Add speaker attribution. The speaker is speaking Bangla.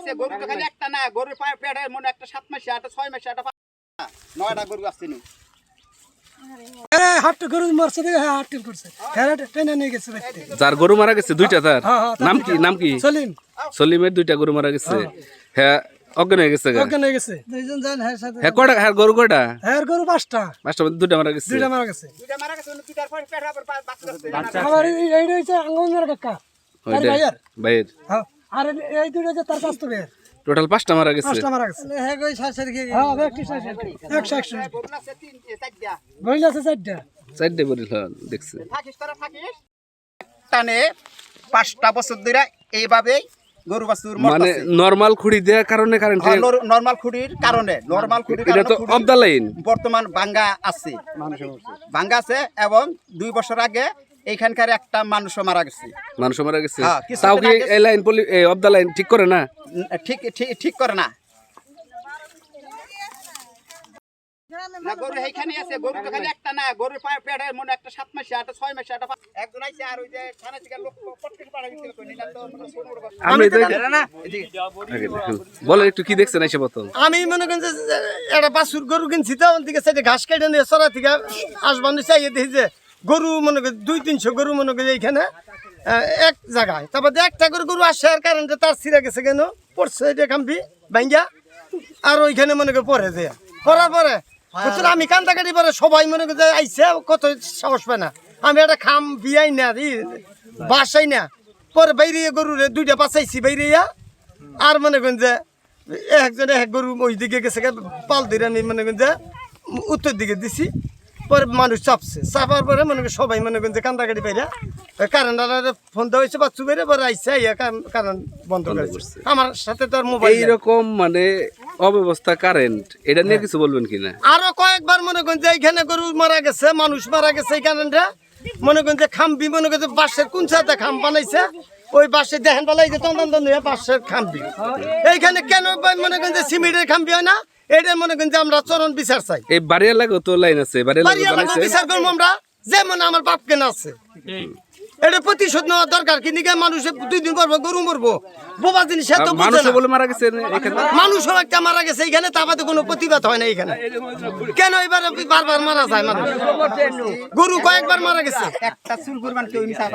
Speaker 1: আছে গরু তো খালি একটা না, গরুর পেটে মনে একটা 7 মাসে একটা 6 মাসে একটা 9টা গরু আছে নি।
Speaker 2: হাটটা গরু মারছে রে, হ্যাঁ হাটটা করছে, হ্যাঁ ট্রেনে নিয়ে গেছে ব্যক্তি।
Speaker 3: যার গরু মারা গেছে দুইটা, তার
Speaker 2: হ্যাঁ,
Speaker 3: নাম কি
Speaker 2: সলিম
Speaker 3: সলিমের দুইটা গরু মারা গেছে। হ্যাঁ অজ্ঞান হয়ে গেছে গা।
Speaker 2: অজ্ঞান হয়ে গেছে, দুইজন যান হ্যাঁ সাথে।
Speaker 3: হ্যাঁ কয়টা, হ্যাঁ গরু কয়টা?
Speaker 2: হ্যাঁ গরু পাঁচটা
Speaker 3: মধ্যে দুইটা মারা গেছে।
Speaker 2: দুইটা মারা গেছে।
Speaker 1: দুইটা মারা গেছে, দুইটার পর পেট আবার বাচ্চা
Speaker 2: আবার এই রয়েছে আঙ্গনের কাকা আর ভাইয়ার,
Speaker 3: ভাইয়ের
Speaker 2: হ্যাঁ আর এই দুইটা যে তার কাস্ত ভাইয়ার,
Speaker 3: টোটাল 5টা মারা গেছে।
Speaker 2: পাঁচটা মারা গেছে। হ্যাঁ গই শাশুড়ি কে, হ্যাঁ ব্যক্তি শাশুড়ি 100
Speaker 1: গরু আছে 3-4টা।
Speaker 2: বইল আছে চারটা।
Speaker 3: 4টে বড়ি দেখছে।
Speaker 1: থাকিস তোরা থাকিস টানে 5টা বছর ধরে এইভাবেই গরু বাছুর
Speaker 3: মানে
Speaker 1: মরতেছে।
Speaker 3: নরমাল খুঁড়ি দেওয়ার কারণে কারেন্টে
Speaker 1: নরমাল খুঁড়ির কারণে, নরমাল খুঁড়ির
Speaker 3: এটা তো
Speaker 1: কারণে
Speaker 3: অফ দা লাইন
Speaker 1: বর্তমান ভাঙ্গা আছে, ভাঙ্গা আছে এবং 2 বছর আগে এইখানকার একটা মানুষও মারা গেছে।
Speaker 3: মানুষ মারা গেছে।
Speaker 1: হ্যাঁ, কিছুদিন
Speaker 3: তাও কি
Speaker 1: আগে-
Speaker 3: এই লাইন অফ দা লাইন ঠিক করে না?
Speaker 1: ঠিক করে না। না গরু এইখানে আছে, গরু তো খালি একটা না, গরুর পেটে মনে একটা 7 মাসে একটা 6 মাসে একটা একজন আইছে আর ওই যে থানা থেকে লোক পটকে পাড়া দিতে কই নিলাম তো মনে ছোট বড় কথা।
Speaker 3: আমি তো
Speaker 1: না এদিকে
Speaker 3: আগে দেখুন, বলেন একটু কি দেখছেন এসে বলতো।
Speaker 2: আমি মনে করেন যে একটা বাছুর গরু কিনছি, তো ওদিকে সাইডে ঘাস কেটে নিয়ে সরা থেকে আসবানি চাইয়ে দেখি যে গরু মনে করি 200-300 গরু মনে করি এইখানে এক জায়গায়। তারপর একটা করে গরু আসার কারণে তার ছিঁড়ে গেছে, কেন পড়ছে এটা খাম্পি ভাঙ্গা, আর ওইখানে মনে করি পরে যে পড়ার পরে বুঝছিল আমি কান্দাকাটি পরে সবাই মনে করি যে আইসে কত সাহস পায় না, আমি একটা খাম বিয়াই না বাসাই না, পরে বাইরে গরুরে 2টা বাঁচাইছি বাইরিয়া। আর মনে করেন যে একজনে এক গরু ওই দিকে গেছে, পাল ধরে আমি মনে করেন যে উত্তর দিকে দিছি, পরে মানুষ চাপছে, চাপার পরে মনে করেন সবাই মনে করেন যে কান্দাকাটি পাইরা কারেন্ট ফোন দেওয়া হয়েছে, বাচ্চু বেড়ে পরে আইসে কারেন্ট বন্ধ করছে। আমার সাথে তো আর মোবাইল
Speaker 3: এইরকম মানে অব্যবস্থা কারেন্ট, এটা নিয়ে কিছু বলবেন কিনা?
Speaker 2: আরো কয়েকবার মনে করেন যে এইখানে গরু মারা গেছে, মানুষ মারা গেছে, এই কারেন্টে মনে করেন যে খাম্পি মনে করেন যে বাঁশের কোন সাথে খাম বানাইছে, ওই বাঁশে দেখেন বলাই যে তন্দন বাঁশের খাম্পি। এইখানে কেন মনে করেন যে সিমেন্টের খাম্পি হয় না, এটা মনে করেন যে আমরা চরণ বিচার চাই।
Speaker 3: এই বাড়িয়া লাগো তো লাইন আছে, বাড়িয়া লাগো
Speaker 2: বাড়িওয়ালা
Speaker 3: বানাইছে।
Speaker 2: বিচার করবো আমরা, যেমন আমার বাপ কেনা আছে, এটা প্রতিশোধ নেওয়া দরকার। কিন্তু মানুষ 2 দিন পর গরু মরবো, বোবা জিনিস এত বোঝে
Speaker 3: মানুষ
Speaker 2: না।
Speaker 3: বলে মারা গেছে এখানে,
Speaker 2: মানুষও একটা মারা গেছে এইখানে, তা বাদে কোনো প্রতিবাদ হয় না এইখানে। কেন এবার বারবার মারা যায় মানুষ? গরু কয়েকবার মারা গেছে।
Speaker 1: একটা চুল কুরবান কেউ মিছা